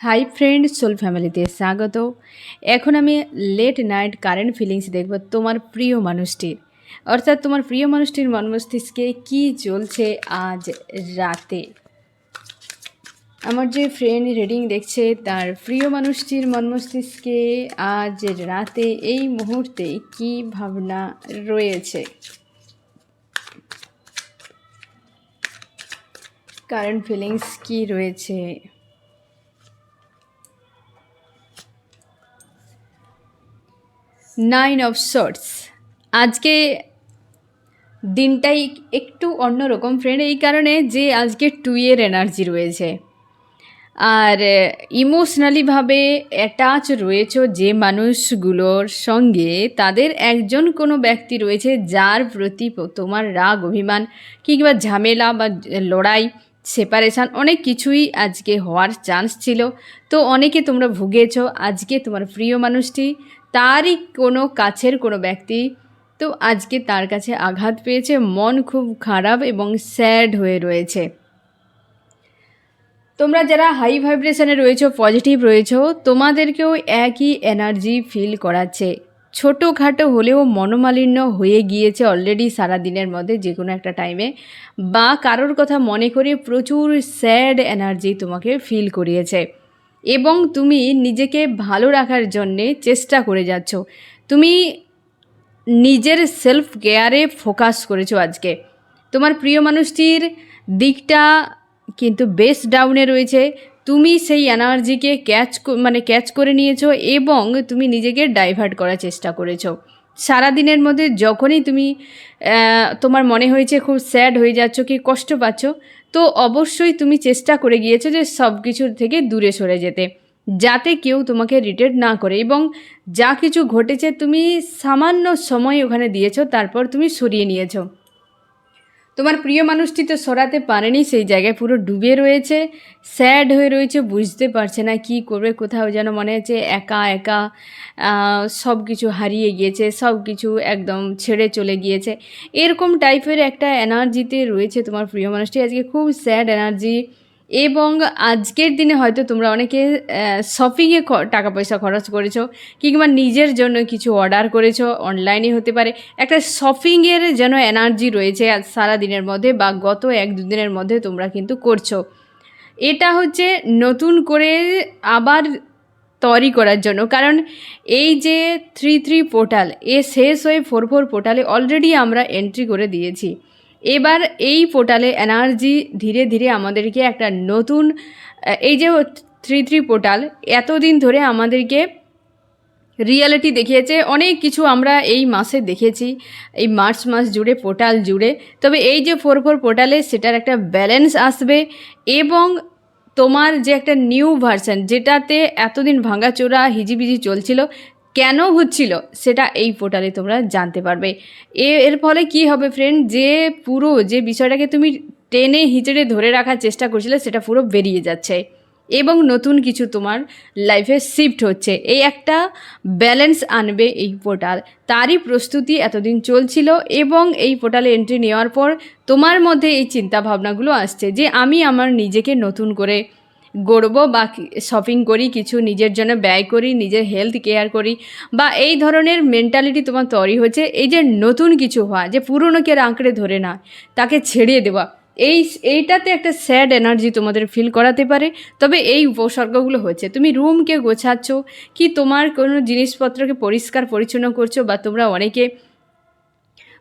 Hi friend soul ফ্যামিলিতে স্বাগত। এখন আমি লেট নাইট কারেন্ট ফিলিংস দেখব তোমার প্রিয় মানুষটির, অর্থাৎ তোমার প্রিয় মানুষটির মন মস্তিষ্কে কী চলছে আজ রাতে। আমার যে ফ্রেন্ড রিডিং দেখছে তার প্রিয় মানুষটির মন মস্তিষ্কে আজ রাতে এই মুহূর্তে কী ভাবনা রয়েছে, কারেন্ট ফিলিংস কী রয়েছে। Nine of swords. আজকে দিনটাই একটু অন্যরকম ফ্রেন্ড, এই কারণে যে আজকে টুয়ের এনার্জি রয়েছে আর ইমোশনালিভাবে অ্যাটাচ রয়েছে যে মানুষগুলোর সঙ্গে, তাদের একজন কোনো ব্যক্তি রয়েছে যার প্রতি তোমার রাগ অভিমান কিংবা ঝামেলা বা লড়াই সেপারেশান অনেক কিছুই আজকে হওয়ার চান্স ছিল। তো অনেকে তোমরা ভুগেছ। আজকে তোমার প্রিয় মানুষটি, তারই কোনো কাছের কোনো ব্যক্তি তো আজকে তার কাছে আঘাত পেয়েছে, মন খুব খারাপ এবং স্যাড হয়ে রয়েছে। তোমরা যারা হাই ভাইব্রেশনে রয়েছো, পজিটিভ রয়েছো, তোমাদেরকেও একই এনার্জি ফিল করাচ্ছে। ছোটোখাটো হলেও মনোমালিন্য হয়ে গিয়েছে অলরেডি সারাদিনের মধ্যে যে কোনো একটা টাইমে, বা কারোর কথা মনে করে প্রচুর স্যাড এনার্জি তোমাকে ফিল করিয়েছে এবং তুমি নিজেকে ভালো রাখার জন্যে চেষ্টা করে যাচ্ছ। তুমি নিজের সেলফ কেয়ারে ফোকাস করেছো আজকে। তোমার প্রিয় মানুষটির দিকটা কিন্তু বেশ ডাউনে রয়েছে। তুমি সেই এনার্জিকে ক্যাচ করে নিয়েছো এবং তুমি নিজেকে ডাইভার্ট করার চেষ্টা করেছো। সারাদিনের মধ্যে যখনই তুমি তোমার মনে হয়েছে খুব স্যাড হয়ে যাচ্ছ কি কষ্ট পাচ্ছ, তো অবশ্যই তুমি চেষ্টা করে গিয়েছো যে সব কিছুর থেকে দূরে সরে যেতে, যাতে কেউ তোমাকে রিটেট না করে, এবং যা কিছু ঘটেছে তুমি সামান্য সময় ওখানে দিয়েছো, তারপর তুমি সরিয়ে নিয়েছো। তোমার প্রিয় মানুষটি তো সরাতে পারেনি, সেই জায়গায় পুরো ডুবে রয়েছে, স্যাড হয়ে রয়েছে, বুঝতে পারছে না কি করবে। কোথাও যেন মনে হচ্ছে একা একা সব কিছু হারিয়ে গিয়েছে, সব কিছু একদম ছেড়ে চলে গিয়েছে, এরকম টাইপের একটা এনার্জিতে রয়েছে তোমার প্রিয় মানুষটি। আজকে খুব স্যাড এনার্জি, এবং আজকের দিনে হয়তো তোমরা অনেকে শপিংয়ে টাকা পয়সা খরচ করেছো কিংবা নিজের জন্য কিছু অর্ডার করেছো, অনলাইনে হতে পারে। একটা শপিংয়ের যেন এনার্জি রয়েছে আজ সারা দিনের মধ্যে বা গত 1-2 দিনের মধ্যে তোমরা কিন্তু করছো। এটা হচ্ছে নতুন করে আবার তৈরি করার জন্য, কারণ এই যে 3-3 পোর্টাল এ শেষ হয়ে 4-4 পোর্টালে অলরেডি আমরা এন্ট্রি করে দিয়েছি। এবার এই পোর্টালে এনার্জি ধীরে ধীরে আমাদেরকে একটা নতুন, এই যে 3-3 পোর্টাল এতদিন ধরে আমাদেরকে রিয়ালিটি দেখিয়েছে, অনেক কিছু আমরা এই মাসে দেখেছি, এই মার্চ মাস জুড়ে পোর্টাল জুড়ে। তবে এই যে 4-4 পোর্টালে সেটার একটা ব্যালেন্স আসবে, এবং তোমার যে একটা নিউ ভার্সন, যেটাতে এতদিন ভাঙাচোরা হিজিবিজি চলছিল, কেন হচ্ছিল সেটা এই পোর্টালে তোমরা জানতে পারবে। এর ফলে কি হবে ফ্রেন্ড, যে পুরো যে বিষয়টাকে তুমি টেনে হিচড়ে ধরে রাখার চেষ্টা করছিলে সেটা পুরো বেরিয়ে যাচ্ছে এবং নতুন কিছু তোমার লাইফে শিফট হচ্ছে। এই একটা ব্যালেন্স আনবে এই পোর্টাল, তারই প্রস্তুতি এতদিন চলছিল, এবং এই পোর্টালে এন্ট্রি নেওয়ার পর তোমার মধ্যে এই চিন্তা ভাবনাগুলো আসছে যে আমি আমার নিজেকে নতুন করে গড়ব, বা শপিং করি, কিছু নিজের জন্য ব্যয় করি, নিজের হেলথ কেয়ার করি, বা এই ধরনের মেন্টালিটি তোমার তৈরি হচ্ছে। এই যে নতুন কিছু হওয়া, যে পুরনোকে আঁকড়ে ধরে না, তাকে ছেড়িয়ে দেওয়া, এইটাতে একটা স্যাড এনার্জি তোমাদের ফিল করাতে পারে। তবে এই উপসর্গগুলো হচ্ছে, তুমি রুমকে গোছাচ্ছ কি তোমার কোনো জিনিসপত্রকে পরিষ্কার পরিচ্ছন্ন করছো, বা তোমরা অনেকে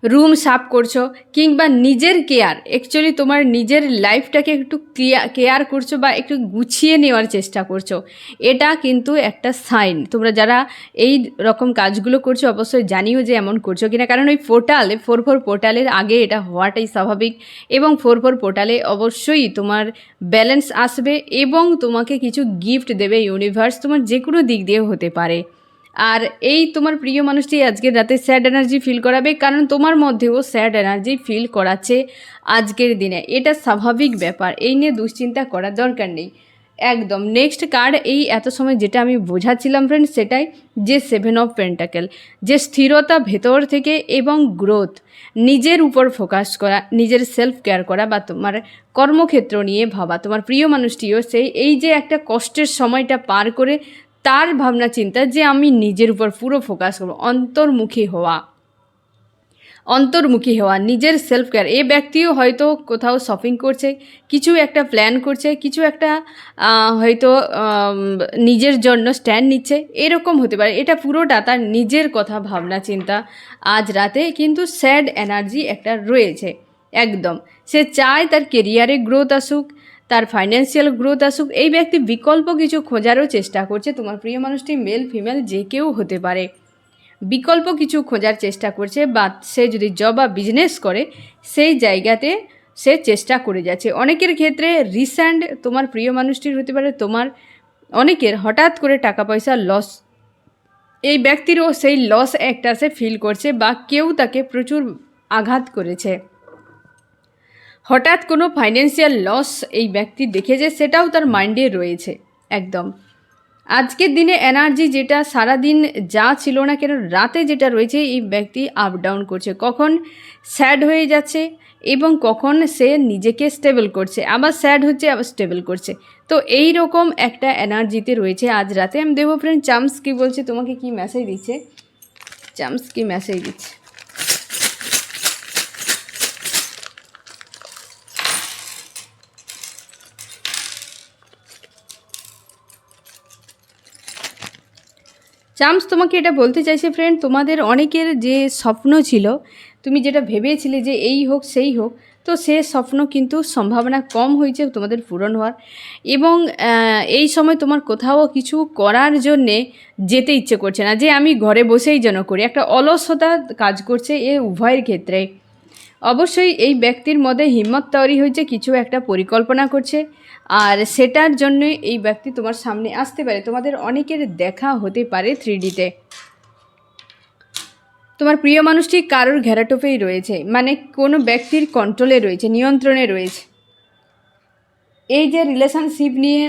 রুম সাফ করছো, কিংবা নিজের কেয়ার, অ্যাকচুয়ালি তোমার নিজের লাইফটাকে একটু কেয়ার করছো বা একটু গুছিয়ে নেওয়ার চেষ্টা করছো। এটা কিন্তু একটা সাইন। তোমরা যারা এই রকম কাজগুলো করছো অবশ্যই জানিও যে এমন করছো কিনা, কারণ ওই পোর্টালে 4-4 পোর্টালের আগে এটা হওয়াটাই স্বাভাবিক, এবং 4-4 পোর্টালে অবশ্যই তোমার ব্যালেন্স আসবে এবং তোমাকে কিছু গিফট দেবে ইউনিভার্স, তোমার যে কোনো দিক দিয়ে হতে পারে। আর এই তোমার প্রিয় মানুষটি আজকের রাতে স্যাড এনার্জি ফিল করাবে, কারণ তোমার মধ্যেও স্যাড এনার্জি ফিল করাচ্ছে আজকের দিনে। এটা স্বাভাবিক ব্যাপার, এই নিয়ে দুশ্চিন্তা করার দরকার নেই। একদম নেক্সট কার্ড এই এত সময় যেটা আমি বোঝাচ্ছিলাম ফ্রেন্ড, সেটাই যে 7 অফ পেন্টাকেল, যে স্থিরতা ভেতর থেকে এবং গ্রোথ, নিজের উপর ফোকাস করা, নিজের সেলফ কেয়ার করা বা তোমার কর্মক্ষেত্র নিয়ে ভাবা। তোমার প্রিয় মানুষটিও সেই এই যে একটা কষ্টের সময়টা পার করে তার ভাবনা চিন্তা যে আমি নিজের উপর পুরো ফোকাস করবো, অন্তর্মুখী হওয়া, নিজের সেলফ কেয়ার। এই ব্যক্তিও হয়তো কোথাও শপিং করছে, কিছু একটা প্ল্যান করছে, কিছু একটা হয়তো নিজের জন্য স্ট্যান্ড নিচ্ছে, এরকম হতে পারে। এটা পুরোটা তার নিজের কথা ভাবনা চিন্তা আজ রাতে, কিন্তু স্যাড এনার্জি একটা রয়েছে একদম। সে চায় তার কেরিয়ারে গ্রোথ আসুক, তার ফাইন্যান্সিয়াল গ্রোথ আসুক। এই ব্যক্তি বিকল্প কিছু খোঁজারও চেষ্টা করছে। তোমার প্রিয় মানুষটি মেল ফিমেল যে কেউ হতে পারে, বিকল্প কিছু খোঁজার চেষ্টা করছে, বা সে যদি জব বা বিজনেস করে সেই জায়গাতে সে চেষ্টা করে যাচ্ছে। অনেকের ক্ষেত্রে রিসেন্ট তোমার প্রিয় মানুষটির হতে পারে তোমার অনেকের হঠাৎ করে টাকা পয়সা লস, এই ব্যক্তিরও সেই লস একটা সে ফিল করছে, বা কেউ তাকে প্রচুর আঘাত করেছে। হঠাৎ কোনো ফাইন্যান্সিয়াল লস এই ব্যক্তি দেখেছে, সেটাও তার মাইন্ডে রয়েছে একদম। আজকের দিনে এনার্জি যেটা সারাদিন যা ছিল না কেন, রাতে যেটা রয়েছে এই ব্যক্তি আপ ডাউন করছে, কখন স্যাড হয়ে যাচ্ছে এবং কখন সে নিজেকে স্টেবল করছে, আবার স্যাড হচ্ছে আবার স্টেবল করছে। তো এই রকম একটা এনার্জিতে রয়েছে আজ রাতে। আমি দেবো ফ্রেন্ড চামস কী বলছে, তোমাকে কি মেসেজ দিচ্ছে, চামস কি মেসেজ দিচ্ছে। চামস তোমাকে এটা বলতে চাইছে ফ্রেন্ড, তোমাদের অনেকের যে স্বপ্ন ছিল, তুমি যেটা ভেবেছিলে যে এই হোক সেই হোক, তো সে স্বপ্ন কিন্তু সম্ভাবনা কম হয়েছে তোমাদের পূরণ হওয়ার। এবং এই সময় তোমার কোথাও কিছু করার জন্যে যেতে ইচ্ছে করছে না, যে আমি ঘরে বসেই যেন করি, একটা অলসতা কাজ করছে এ উভয়ের ক্ষেত্রে। অবশ্যই এই ব্যক্তির মধ্যে হিম্মত তৈরি হয়েছে, কিছু একটা পরিকল্পনা করছে, আর সেটার জন্য এই ব্যক্তি তোমার সামনে আসতে পারে। তোমাদের অনেকের দেখা হতে পারে 3Dতে। তোমার প্রিয় মানুষটি কারোর ঘেরাটোপেই রয়েছে, মানে কোনো ব্যক্তির কন্ট্রোলে রয়েছে, নিয়ন্ত্রণে রয়েছে। এই যে রিলেশনশিপ নিয়ে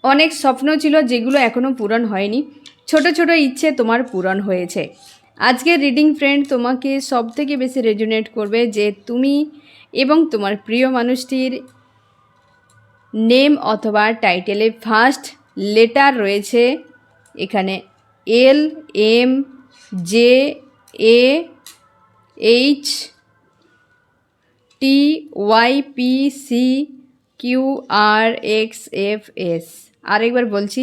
অনেক স্বপ্ন ছিল যেগুলো এখনও পূরণ হয়নি, ছোট ছোট ইচ্ছে তোমার পূরণ হয়েছে। আজকের রিডিং ফ্রেন্ড তোমাকে সব থেকে বেশি রেজোনেট করবে যে তুমি এবং তোমার প্রিয় মানুষটির নেম অথবা টাইটেলে ফার্স্ট লেটার রয়েছে এখানে LMJAHTYPCQRXFS। আরেকবার বলছি,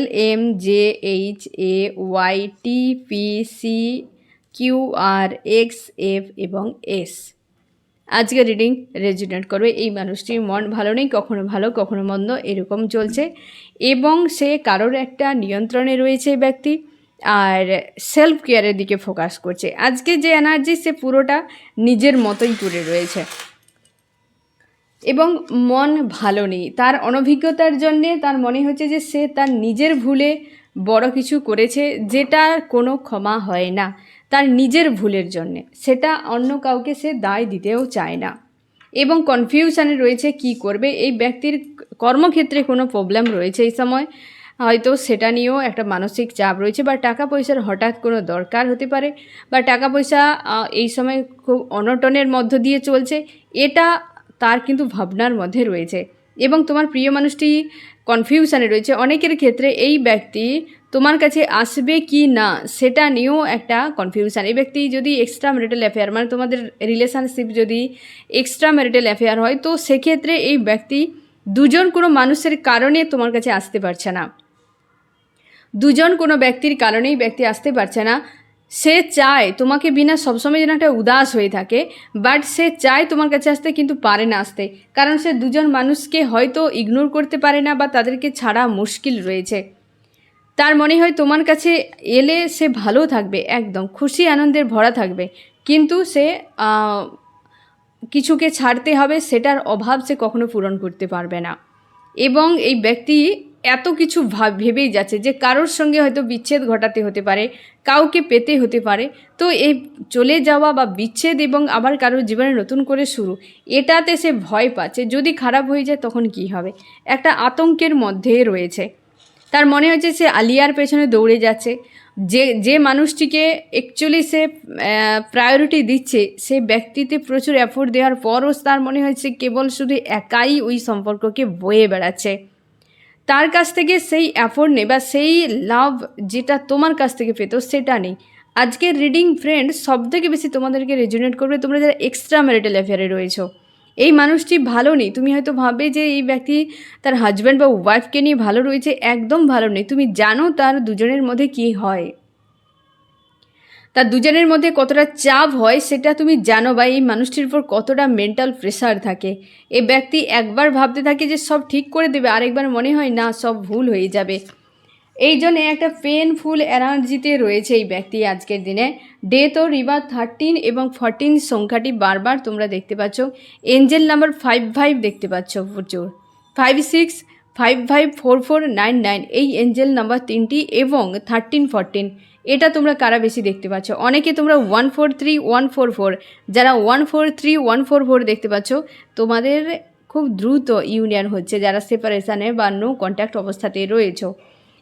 LMJAHTYPCQRXF এবং S। আজকে রিডিং রেজোনেট করবে। এই মানুষটির মন ভালো নেই, কখনো ভালো কখনো মন্দ এরকম চলছে, এবং সে কারোর একটা নিয়ন্ত্রণে রয়েছে ব্যক্তি, আর সেলফ কেয়ারের দিকে ফোকাস করছে। আজকে যে এনার্জি সে পুরোটা নিজের মতোই করে রয়েছে, এবং মন ভালো নেই। তার অনভিজ্ঞতার জন্যে তার মনে হচ্ছে যে সে তার নিজের ভুলে বড় কিছু করেছে, যেটার কোনো ক্ষমা হয় না তার নিজের ভুলের জন্যে, সেটা অন্য কাউকে সে দায় দিতেও চায় না, এবং কনফিউশনে রয়েছে কি করবে। এই ব্যক্তির কর্মক্ষেত্রে কোনো প্রবলেম রয়েছে এই সময়, হয়তো সেটা নিয়েও একটা মানসিক চাপ রয়েছে, বা টাকা পয়সার হঠাৎ কোনো দরকার হতে পারে, বা টাকা পয়সা এই সময় খুব অনটনের মধ্য দিয়ে চলছে, এটা তার কিন্তু ভাবনার মধ্যে রয়েছে। এবং তোমার প্রিয় মানুষটি কনফিউশনে রয়েছে। অনেকের ক্ষেত্রে এই ব্যক্তি তোমার কাছে আসবে কি না সেটা নিয়েও একটা কনফিউশন। এই ব্যক্তি যদি এক্সট্রা ম্যারিটাল অ্যাফেয়ার, মানে তোমাদের রিলেশনশিপ যদি এক্সট্রা ম্যারিটাল অ্যাফেয়ার হয়, তো সেক্ষেত্রে এই ব্যক্তি দুজন কোনো মানুষের কারণে তোমার কাছে আসতে পারছে না, দুজন কোনো ব্যক্তির কারণেই ব্যক্তি আসতে পারছে না। সে চায় তোমাকে বিনা সবসময় যেন একটা উদাস হয়ে থাকে, বাট সে চায় তোমার কাছে আসতে, কিন্তু পারে না আসতে, কারণ সে দুজন মানুষকে হয়তো ইগনোর করতে পারে না, বা তাদেরকে ছাড়া মুশকিল রয়েছে। তার মনে হয় তোমার কাছে এলে সে ভালো থাকবে, একদম খুশি আনন্দের ভরা থাকবে, কিন্তু সে কিছুকে ছাড়তে হবে, সেটার অভাব সে কখনো পূরণ করতে পারবে না। এবং এই ব্যক্তি এত কিছু ভেবেই যাচ্ছে যে কারোর সঙ্গে হয়তো বিচ্ছেদ ঘটাতে হতে পারে, কাউকে পেতে হতে পারে। তো এই চলে যাওয়া বা বিচ্ছেদ এবং আবার কারোর জীবনে নতুন করে শুরু, এটাতে সে ভয় পাচ্ছে। যদি খারাপ হয়ে যায় তখন কি হবে, একটা আতঙ্কের মধ্যে রয়েছে। তার মনে হচ্ছে সে আলিয়ার পেছনে দৌড়ে যাচ্ছে। যে যে মানুষটিকে অ্যাকচুয়ালি সে প্রায়োরিটি দিচ্ছে, সে ব্যক্তিতে প্রচুর এফোর্ট দেওয়ার পরও তার মনে হচ্ছে কেবল শুধু একাই ওই সম্পর্ককে বয়ে বেড়াচ্ছে। তার কাছ থেকে সেই এফোর্ট নেই বা সেই লাভ যেটা তোমার কাছ থেকে পেতো সেটা নেই। আজকের রিডিং ফ্রেন্ড সবথেকে বেশি তোমাদেরকে রেজোনেট করবে তোমরা যারা এক্সট্রা ম্যারিটাল অ্যাফেয়ারে রয়েছো। এই মানুষটি ভালো নেই। তুমি হয়তো ভাববে যে এই ব্যক্তি তার হাজব্যান্ড বা ওয়াইফকে নিয়ে ভালো রয়েছে, একদম ভালো নেই। তুমি জানো তার দুজনের মধ্যে কী হয়, তার দুজনের মধ্যে কতটা চাপ হয় সেটা তুমি জানো, বা এই মানুষটির উপর কতটা মেন্টাল প্রেশার থাকে। এই ব্যক্তি একবার ভাবতে থাকে যে সব ঠিক করে দেবে, আরেকবার মনে হয় না সব ভুল হয়ে যাবে। এই জন্যে একটা পেনফুল এনার্জিতে রয়েছে এই ব্যক্তি আজকের দিনে। ডেথ ও রিভার 13 এবং 14 সংখ্যাটি বারবার তোমরা দেখতে পাচ্ছ। এঞ্জেল নাম্বার 55 দেখতে পাচ্ছ প্রচুর, 56, 554499 এই এঞ্জেল নাম্বার তিনটি এবং 13, 14 এটা তোমরা কারা বেশি দেখতে পাচ্ছ। অনেকে তোমরা 143144, যারা 143144 দেখতে পাচ্ছ তোমাদের খুব দ্রুত ইউনিয়ন হচ্ছে, যারা সেপারেশানে বা নো কন্ট্যাক্ট অবস্থাতে রয়েছ।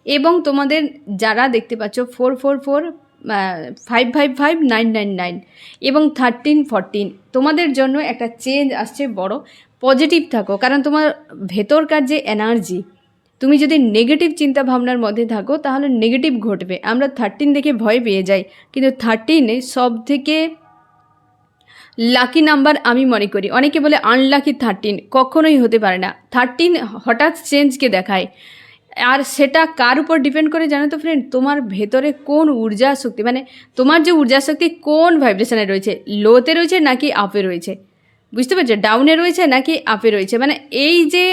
এবং তোমাদের যারা দেখতে পাচ্ছ 444, 555999 এবং 13, 14 তোমাদের জন্য একটা চেঞ্জ আসছে বড়। পজিটিভ থাকো, কারণ তোমার ভেতরকার যে এনার্জি, তুমি যদি নেগেটিভ চিন্তা ভাবনার মধ্যে থাকো তাহলে নেগেটিভ ঘটবে। আমরা 13 দেখে ভয় পেয়ে যাই, কিন্তু 13 সব থেকে লাকি নাম্বার আমি মনে করি। অনেকে বলে আনলাকি 13, কখনোই হতে পারে না। 13 হঠাৎ চেঞ্জকে দেখায়। আর সেটা কার উপর ডিপেন্ড করে জানো তো ফ্রেন্ড, তোমার ভেতরে কোন ঊর্জা শক্তি, মানে তোমার যে ঊর্জা শক্তি কোন ভাইব্রেশনে রয়েছে, লোতে রয়েছে নাকি আপে রয়েছে, বুঝতে পারছো, ডাউনে রয়েছে নাকি আপে রয়েছে। মানে এই যে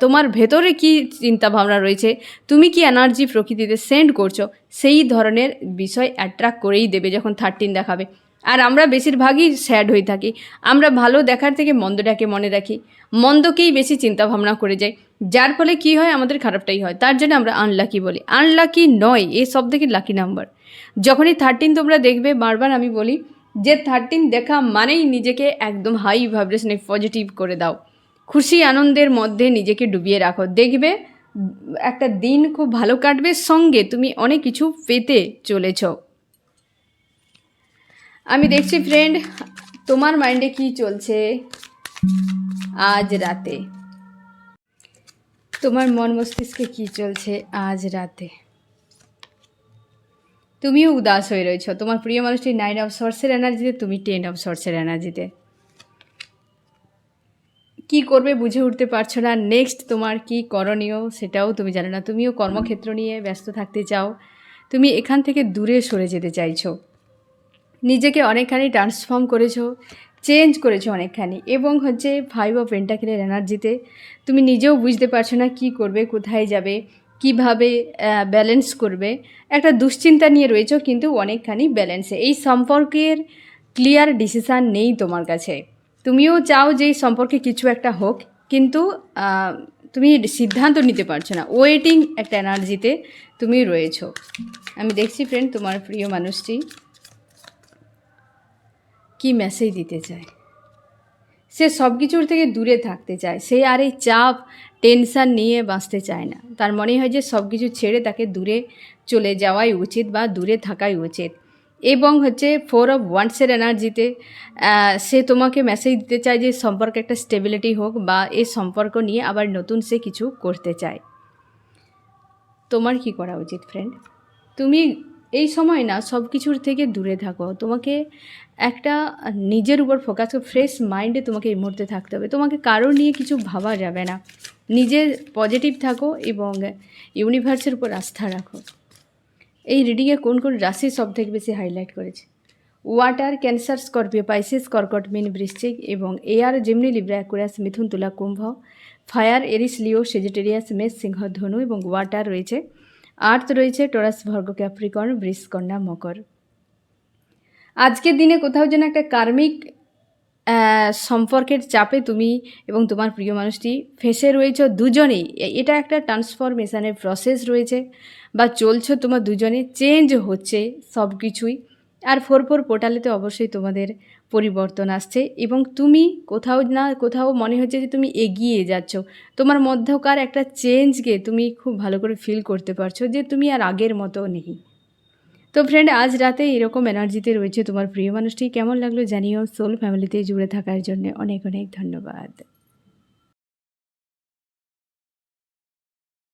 তোমার ভেতরে কি চিন্তা ভাবনা রয়েছে, তুমি কি এনার্জি প্রকৃতিতে সেন্ড করছো, সেই ধরনের বিষয় অ্যাট্রাক্ট করেই দেবে যখন 13 দেখাবে। আর আমরা বেশিরভাগই স্যাড হয়ে থাকি। আমরা ভালো দেখার থেকে মন্দটাকে মনে রাখি, মন্দকেই বেশি চিন্তা ভাবনা করে যাই, যার ফলে কি হয় আমাদের খারাপটাই হয়। তার জন্য আমরা আনলাকি বলি। আনলাকি নয়, এই সব থেকে লাকি নাম্বার। যখনই 13 তোমরা দেখবে, বারবার আমি বলি যে 13 দেখা মানেই নিজেকে একদম হাই ভাইব্রেশনে পজিটিভ করে দাও, খুশি আনন্দের মধ্যে নিজেকে ডুবিয়ে রাখো। দেখবে একটা দিন খুব ভালো কাটবে, সঙ্গে তুমি অনেক কিছু পেতে চলেছ। আমি দেখছি ফ্রেন্ড তোমার মাইন্ডে কি চলছে আজ রাতে, তোমার মন মস্তিষ্কে কী চলছে আজ রাতে। তুমিও উদাস হয়ে রয়েছ। তোমার প্রিয় মানুষটি 9 অফ সোর্সের এনার্জিতে, তুমি 10 অফ সোর্সের এনার্জিতে। কি করবে বুঝে উঠতে পারছো না, নেক্সট তোমার কি করণীয় সেটাও তুমি জানো না। তুমিও কর্মক্ষেত্র নিয়ে ব্যস্ত থাকতে চাও, তুমি এখান থেকে দূরে সরে যেতে চাইছো, নিজেকে অনেকখানি ট্রান্সফর্ম করেছো, চেঞ্জ করেছো অনেকখানি। এবং 5 অফ পেন্টাকেলের এনার্জিতে তুমি নিজেও বুঝতে পারছো না কি করবে, কোথায় যাবে, কিভাবে ব্যালেন্স করবে। একটা দুশ্চিন্তা নিয়ে রয়েছো, কিন্তু অনেকখানি ব্যালেন্সে। এই সম্পর্কের ক্লিয়ার ডিসিশান নেই তোমার কাছে। তুমিও চাও যে এই সম্পর্কে কিছু একটা হোক, কিন্তু তুমি সিদ্ধান্ত নিতে পারছো না। ওয়েটিং একটা এনার্জিতে তুমি রয়েছো। আমি দেখছি ফ্রেন্ড তোমার প্রিয় মানুষটি কি মেসেজ দিতে চায়। সে সব কিছুর থেকে দূরে থাকতে চায়, সে আর এই চাপ টেনশান নিয়ে বাঁচতে চায় না। তার মনে হয় যে সব কিছু ছেড়ে তাকে দূরে চলে যাওয়াই উচিত বা দূরে থাকাই উচিত। এবং 4 অফ ওয়ান্ডসের এনার্জিতে সে তোমাকে মেসেজ দিতে চায় যে সম্পর্কে একটা স্টেবিলিটি হোক, বা এই সম্পর্ক নিয়ে আবার নতুন সে কিছু করতে চায়। তোমার কি করা উচিত ফ্রেন্ড? তুমি এই সময় না সব কিছুর থেকে দূরে থাকো। তোমাকে একটা নিজের উপর ফোকাস করো, ফ্রেশ মাইন্ডে তোমাকে এই মুহূর্তে থাকতে হবে। তোমাকে কারো নিয়ে কিছু ভাবা যাবে না। নিজের পজিটিভ থাকো এবং ইউনিভার্সের উপর আস্থা রাখো। এই রিডিংয়ে কোন কোন রাশি সব থেকে বেশি হাইলাইট করেছে? ওয়াটার, ক্যান্সার, স্করপিও, পাইসিস, কর্কট, মীন, বৃশ্চিক এবং এয়ার, জিমনি, লিব্রা, অ্যাকুয়ারিয়াস, মিথুন, তুলা, কুম্ভ। ফায়ার, এরিস, লিও, সেজিটেরিয়াস, মেষ, সিংহ, ধনু এবং ওয়াটার রয়েছে। আর্থ রয়েছে টরাস, ভার্গ, ক্যাপ্রিকর্ন, বৃষ, কন্যা, মকর। আজকের দিনে কোথাও যেন একটা কার্মিক সম্পর্কের চাপে তুমি এবং তোমার প্রিয় মানুষটি ফেঁসে রয়েছ দুজনেই। এটা একটা ট্রান্সফরমেশনের প্রসেস রয়েছে বা চলছো তোমার দুজনে, চেঞ্জ হচ্ছে সব কিছুই। আর 4-4 পোর্টালেতে অবশ্যই তোমাদের পরিবর্তন আসছে এবং তুমি কোথাও না কোথাও মনে হচ্ছে যে তুমি এগিয়ে যাচ্ছ। তোমার মধ্যকার একটা চেঞ্জকে তুমি খুব ভালো করে ফিল করতে পারছো যে তুমি আর আগের মতো নেই। তো ফ্রেন্ড, আজ রাতে এরকম এনার্জিতে রয়েছে তোমার প্রিয় মানুষটি। কেমন লাগলো জানিও। সোল ফ্যামিলিতে জুড়ে থাকার জন্য অনেক অনেক ধন্যবাদ।